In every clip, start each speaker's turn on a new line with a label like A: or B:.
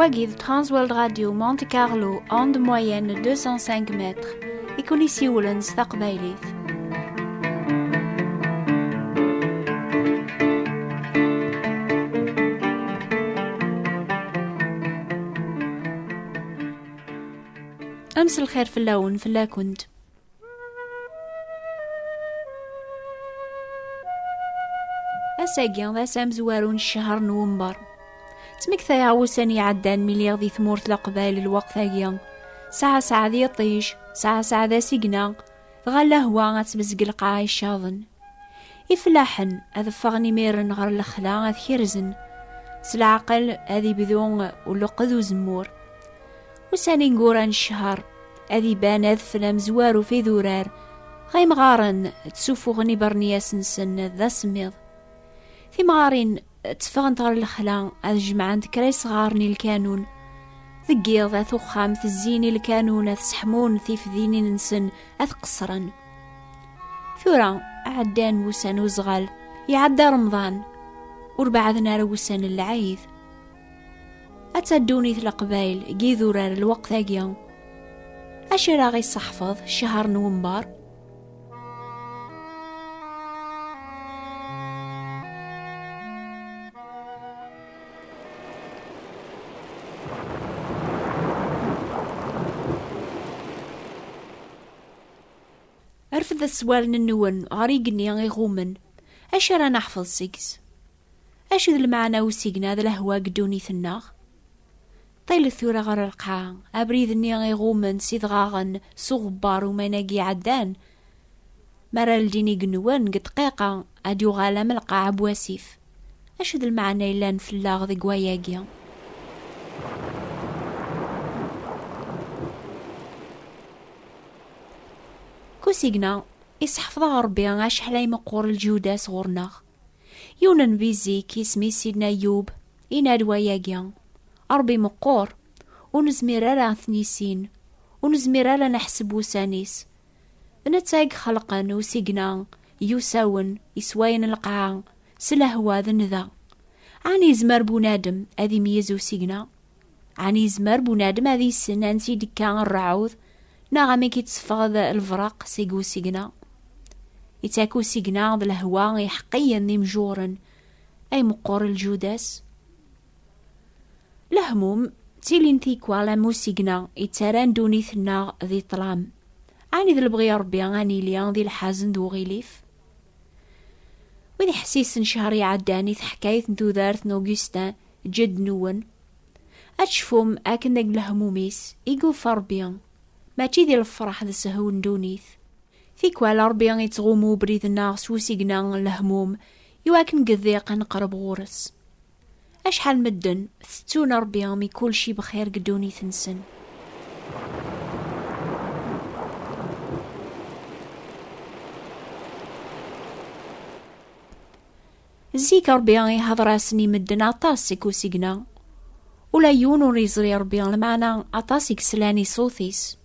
A: Wagid Transworld Radio Monte Carlo, onde moyenne 205 mètres. Ici Woolens taqbaylit. أمس الخير في اللون في الله كنت. أساقيا ذا سامزوارون الشهر نومبر. تمكثا يعوسان يعدان مليار ذي ثمورت لقبايل الوقت ذاقيا. ساعة ذي طيش، ساعة ذا سيقنا، غالا هوا غتبزق القاع الشاظن. إفلاحن هذا فغني ميرن غير الخلا هذا خيرزن. سالعقل هذي بذون ولقذ وزمور. وساني نقوران الشهر هذي بان هذا فلام زوارو في ذورار. غاي مغارن تسوفوغني برنياس نسن ذا سميض. في مغارين تفغن طار الخلا هذا جمعان تكراي صغارني الكانون. ذقيض ذا ثخام الزيني الكانون تسحمون ثيف ذيني ننسن قصرا. ثورا عدان موسان وزغال يعدى رمضان وربعذنا روسان العيد. أتدوني ثلقبايل جيذورار الوقت ذاقيا. أشرا غي صحفظ شهر نومبر. أرفض السوال النون غريقني غيغومن. أش راه نحفظ سيكس؟ أش ذا المعنى وسيقنا ذا الهوا قدوني ثناغ؟ طيل الثورة غير القاع أبريذني غيغومن سيدغاغن صغبار ومناقي عدان. مرا لديني قنوان قد قيقا أديو غالام القاع بواسيف. أش ذا المعنى إلا نفلاغ ذي قواياقيا؟ كوسيقنا يسحفظ ربي عاش حلاي مقور الجودة صغورنا. يونن بيزيك اسمي سيدنا أيوب إنا دواياقيا. ربي مقور ونزمير على ثنيسين ونزمير على نحسب وسانيس. نتايق خلقا وسيقنا يساون يسواين القاع سلهوا ذنذا. عني زمر بونادم أذي ميزو سيقنا. عني زمر بونادم أذي السنان سيدي كان الرعوذ. ناغمي كيتصفغ الفرق سيقو سيقنا. يتاكو سيقنا ذا الهوا يحقيا ذي مجورا أي مقور الجوداس. لهموم تيلين تيكوا على موسيقنا يتاران دوني ثنا ذي طلام. عني ذي البغي ربي غاني ليان ذي الحازن دو غيليف. وذي حسيس شهر يعداني حكاية ندوذارت نوغيستان جد نون. أتشفوم أكن داك الهموميس إيقو فربيان ما تيدي الفرح ذا سهون دونيث. في كوالا ربيان يتغومو بريد الناس وسيقنا الهموم يواكن قذيق نقرب غورس. أشحال مدن ثتون ربيان مي كل شي بخير قدوني ثنسن. زيك ربيان يهضراسني مدن عطاسك وسيقنا. ولا يونو ريزري ربيان المعنى عطاسك سلاني صوثيس.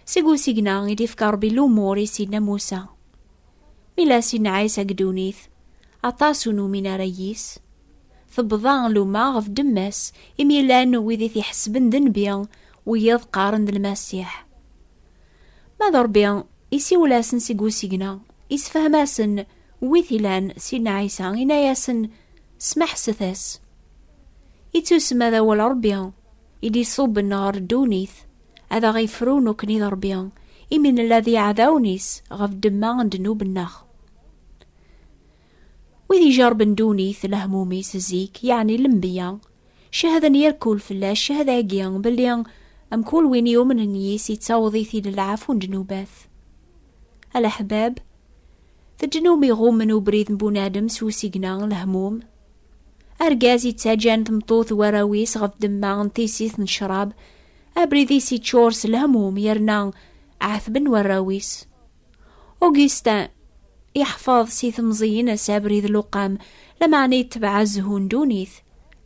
A: سيقو سيقنا يديفك ربي لوموري سيدنا موسى. ملا سيدنا عيسى قدونيث عطاسونو من ريس. ثبضان لوما غف دماس إميلانو ويذي في حسبن دنبيان ويذقارن المسيح. ماذا ربيان إسي ولا سنسيقو سيقنا إسفهماسن ويثيلان سيدنا عيسى إناياسن سمح ستاس. إتوسم هذا ولا ربيان إدي صوب النهار دونيث. هذا غيفرونو كني ضربيان إمن الذي عذاونيس غف دمان دنوب النخ. وذي جرب دونيث لهموميس زيك يعني لمبيان شهدا يركول فلاش شهدا يقيان بليان أمكول وين يوم النيس يتساوضيثي للعفون دنوباث. الأحباب ثجنومي غومنو بريد بونادم سوسيقنا الهموم. أرقازي تاجان ثمطوث وراويس غف دمان تيسيث نشراب. أبريذيسي تشورس الهموم يرنا عثبن وراويس. أوغيستان يحفظ سيث مزينة سابريذ لقام لما نيتبع الزهون دونيث.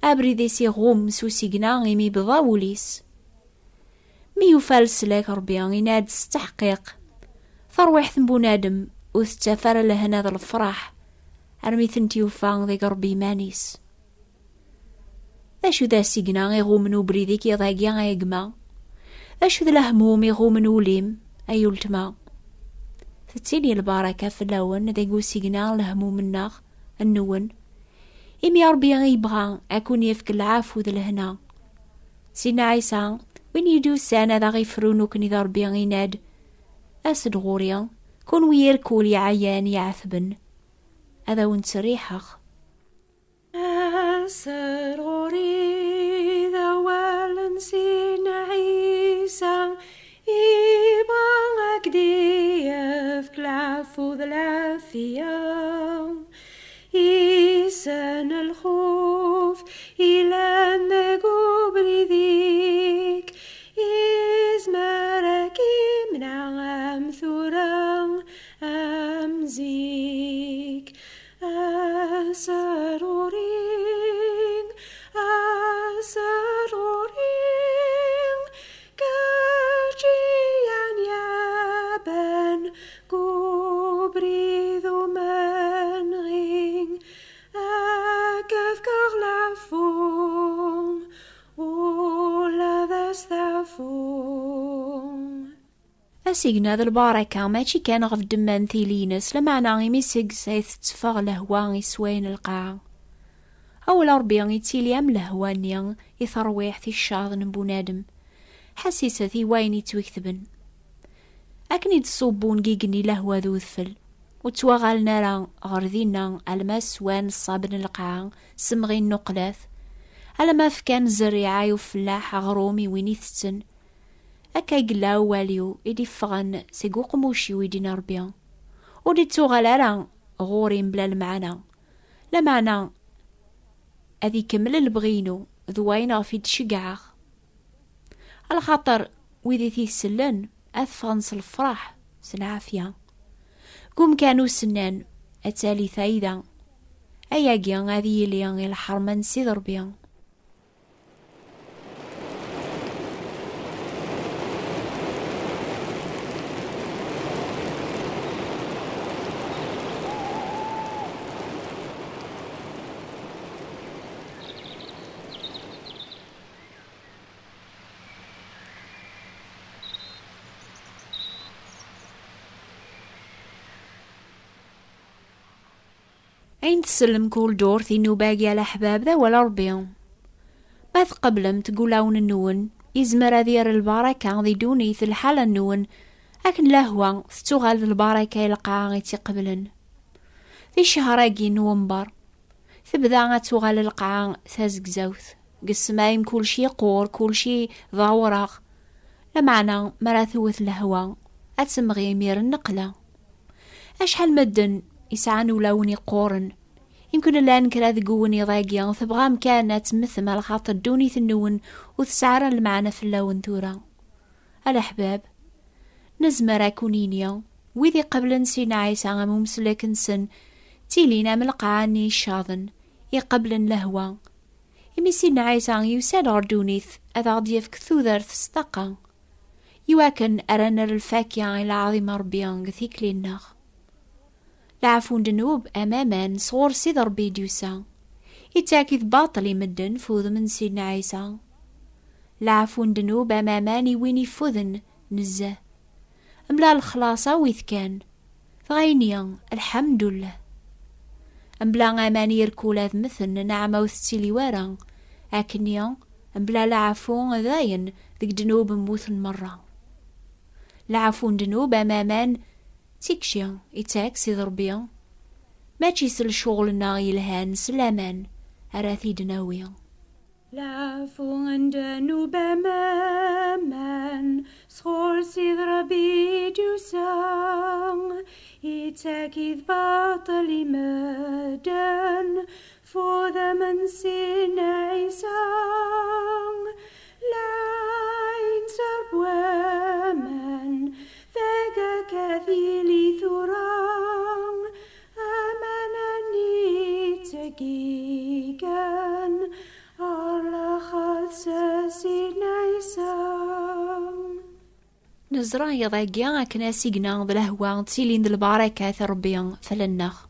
A: أبريذيسي غوم سوسيقنا غيمي بضاوليس. ميو فالس لك ربيان يناد ستحقيق. ثروح ثنبونادم وستفر لهنا ذا الفرح. أرمي ثنتيو فان ذي قربي مانيس. أشو ذا سيقنا يغومنو بريديك يضاقيا غيقما، أشو ذا الهموم يغومنو ليم أيو التما. تتيني البركة في اللون ذا يقو سيقنا الهموم الناغ النون، إمي ربي غيبغى أكون يفك العافو ذا لهنا. سيدنا عيسى وين يدو سانا ذا غيفرونو كني ذا ربي غيناد أسد غوريا كون ويركول يعيان يعثبن هذا ونتريحخ.
B: أسد غوري ذا والن سيدنا عيسى إبغاك ديفك العفو ذا العافية، إيسان الخوف إلى النقوب رذيك، إزمارك من عام ثورا أمزيك. أسرورين أسرورين كاجيان يابن قبري ذو منغين أكف كغلافون ولا ذستافون.
A: أسيقنا ذا البركة ماشي كان غف دمان ثيلينس لمعنى غيميسيق سيث تفاغ لهوان يسوين القاع، أولا ربي يتيلي أم لهوانيا يثرويح في الشاض نبونادم حسيسة ثي وين يتوكثبن. أكني تصوبون جيجني لهوا ذو ذفل وتوغالنا را غرذينا الماس وان الصابن القاع سمغين نقلاث على ما فكان الزريعة يفلاح غرومي وين يثتن أكا يقلاو واليو إدي فغن سيقو قموشي ويدينا ربيا ودي توغالا غورين بلا المعنى لمعنى أذي كمل البغينو ذوين في تشقعخ على خاطر ويدي ثي سلن أثفغن الفرح سنعافيا قوم كانوا سنان أتالي ثايدا أياقيا غادي يليان الحرمان سيد ربيا. أين تسلم كل دور ثينو باقي على حباب ذا ولا ربيهم ما تقبلم تقولون النون يزمر ذير البركة ذي دوني في الحالة النون أكن لهوا ستغال البركة يلقى غيتي قبلن في شهراقي نومبر ثبدا تغال القاع ثازق زوث قسمايم كل شي قور كل شي ضاوراغ لمعنى مراثوث لهوا أتسمغي مير النقلة أشحال مدن يسعانو لوني قورن يمكن لا نكرا ذقوني ضاقيا ثبغام كانت مثل الخاطر دوني ثنون وتسعر المعنى في اللون ثورا. الأحباب نزمر كونينيا وذي قبل نسينا عيسى ممسلك نسن تيلينا من القعاني الشاذن يقبل لهوا يمي سينا عيسى يسال غردونيث أذا ضيفك ثوذر تستقى يواكن أرنا الفاكية العظيم ربيان غثيك للناغ لعفون دنوب أماما صغور سيد ربي ديوسا يتاكيذ باطل مدن فوذ من سيدنا عيسى لعفون دنوب أماماني وين يفوذن نزه أملا الخلاصة ويث كان فغينيا الحمد لله أمبلا أماني يركولاذ مثل نعمة وثتيلي وارا أكنيا أمبلا لعفون ذاين ذك دنوب موث مرة لعفون دنوب أمامان تيكشيا يتاك سيد ربيا ماشي سل شغلنا يلهان سلامان أراثي دناويا
B: لعفو عند نوب أمامان صغور سيد ربي دوسان يتاكيذ باطل مدن فوذا من سين عيسان لا ينسب ومن ذاك كثيلي ثران أمانني تقيقا على خاص سين عيسان
A: نزرا يضاقيا أكنا سيقنا ذلهوا تسيلين ذا البركة ربيا فلنخ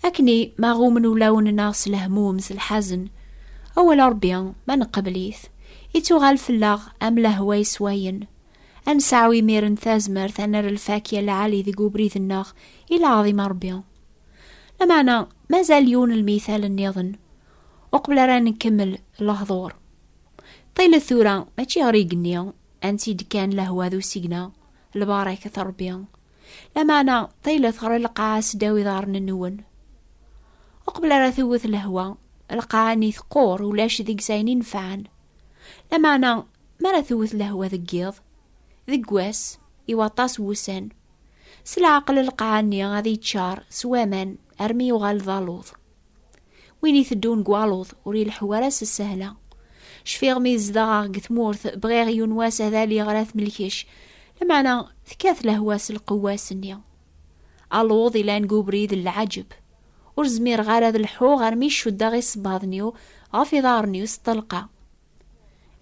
A: أكني ما غومنو لون ناس الهموم الحزن أول ربيان ما نقبليث يتوغال فلاغ أم لهوا يسواين أنسعوي ميرن ثازمر ثنر الفاكية العالي ذي قبريث الناغ إلى عظيم ربيان. لمعنى ما زال يون المثال النظن وقبل ران نكمل الهضور طيل الثورة ماشي غريقني أنتي دكان لهوا ذو سيقنا الباركة ربيان. لمعنى طيل ثغر القاعس داوي ضارن النون وقبل رثوث الهوا القاعني ثقور ولاش ذيك زينين فعن. لمعنى ما رثوث الهوا ذقيض ذقواس يوطاس وسان سلعقل القاعني غادي تشار سوامان أرمي وغال ظالوض وين يثدون قوالوض وري الحوارس السهلة شفيغ ميز داغ قثمورث بغيغ ينواس هذالي غراث ملكيش. لمعنى ثكاث لهواس القواس النيا الوض إلا نقو بريد العجب ورزمير غار هذا الحو غار ميشو داغي صباضنيو غافي ضارنيو سطلقا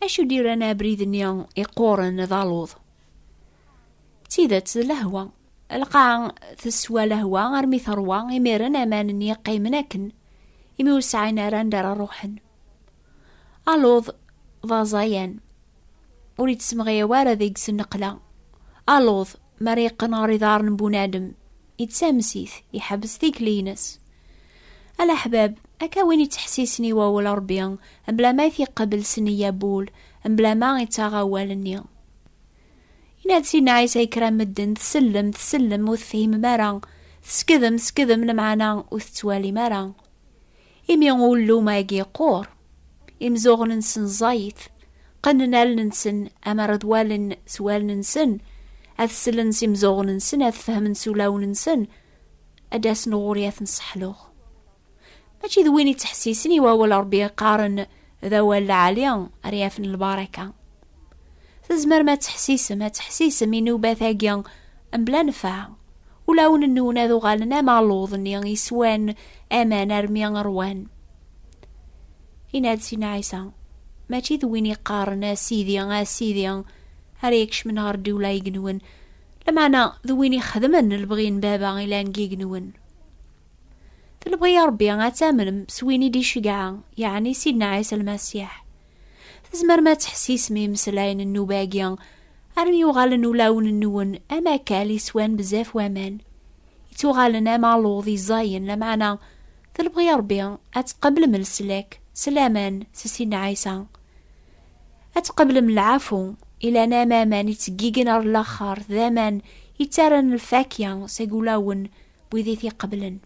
A: اشو دير انا بريد النيا يقورن ضالوض تيدت لهوا القاع تسوى لهوا غار مي ثروا يميرن امان النيا قيمناكن يمي وسعينا راندر روحن الوض ضازيان وريد تسمغي وارا ذيك سنقلا الوض مريق ناري ضارن بونادم يتسامسيث يحبس ذيك لينس. الأحباب أكاوين يتحسيسني واول ربيان بلا ما يقبل سنية بول بلا ما يتغاول النيا. يناد سينا عيسى يكرام مدن تسلم وتفهم مرا تسكذم لمعنا وتتوالي مرا إمي يقولو ما يجي قور إمزوغ ننسن زايت قننا لننسن أما ردوال سوال ننسن أثسلن سيمزوغ ننسن أثفهم سولاو ننسن أداس نغوريات نصحلوغ ماشي ذويني تحسيسني واول ربي قارن ذوال العالية أريافن البركة تزمر ما تحسيس منو باثاقيا بلا نفع ولاون النونا ذو غالنا معلوظني يسوان أمان أرمي روان. يناد سينا عيسى ماشي ذويني قارن سيديا هريكش من غردي ولا يقنون لمعنى ذويني خدمن البغين بابا إلا نقيقنون تلبغي ربي غاتامن سويني دي شقعة يعني سيدنا عيسى المسيح تزمر ما تحسيس مي مسلاين النوباقيا أرمي وغالن ولاون النون أما كالي سوان بزاف وامان يتوغالنا معلوظي زاين لمعنى تلبغي ربي أتقبل من السلاك سلامان سيدنا عيسى أتقبل من العفو إلا ناما من يتقيقنا الأخر ذامان يتارن الفاكية سيقولاون بوذيثي قبلن.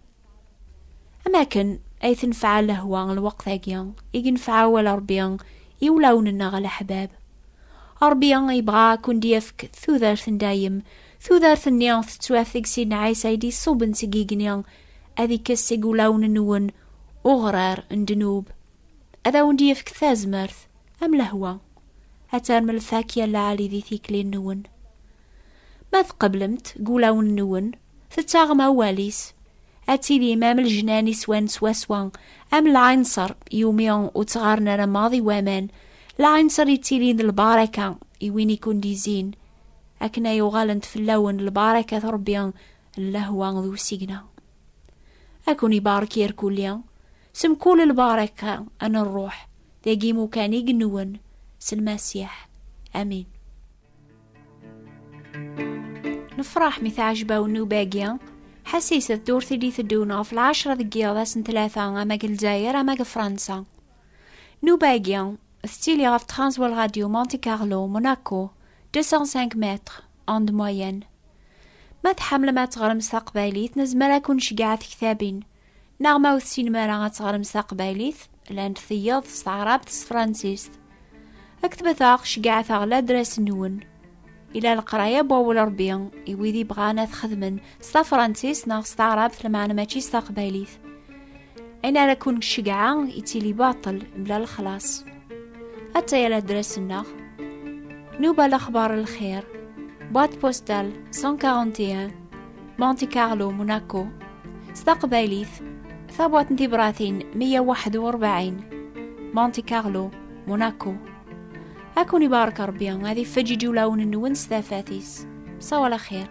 A: أما كان أي تنفع لهوا الوقت هاكيا ينفع ولا ربيان يولاوننا غلا حباب ربيان يبغى كون ديفك ثوذارث دايم ثوذارث نيان تتواثق سيدنا عيسى يدي صوبن تقيقنيان أذي كس يقولاون النون أغرار اندنوب أذا ونديفك ثازمرث أم لهوا هتار من الفاكية اللي ذي ثيكلي النون ما تقبلمت قولاون النون تتاغم أواليس أتيلي إمام الجناني سوان سواسوان أم العنصر يوميان وتغارنا رماضي وامان العنصر يتيلين الباركة يوين يكون ديزين أكنا يغالنت في اللون الباركة ربيان اللهوان ذو سيقنا أكون يبارك يركوليان سم كل الباركة أنا الروح داقيمو كان يقنون سلماسيح أمين. نفرح مثل عجباو النوباقيا حسيسة دور ثدي ثدونا في 10 دقيقة سن 3 أما الجزائر أما فرنسا. نوباقيا ستيلي غاف ترانسوال راديو مونتي كارلو موناكو 205 متر أند موين. ما تحمل ما تغرم ساقباليث نزمرا كون شقاعة كتابين نغمة وثسين مرا تغرم ساقباليث لان ثيض استعرابت فرانسيس اكتب ثاق شقاعة ثغلا درس نون إلى القراية بوول ربيان يويدي بغانا تخدمن ستا فرانسيس ناغ استعرابت لمعنا ماشي ساقباليث أين لكون شقاعة يتيلي باطل بلا الخلاص حتى يلا درس الناغ نوبة الأخبار الخير بوات بوستال 141 مونتي كارلو موناكو استقباليث ثابوات انتبراثين 141 مونتي كارلو موناكو. أكون يبارك ربيان هذه فجي جولاون النون ستافاثيس صوال خير.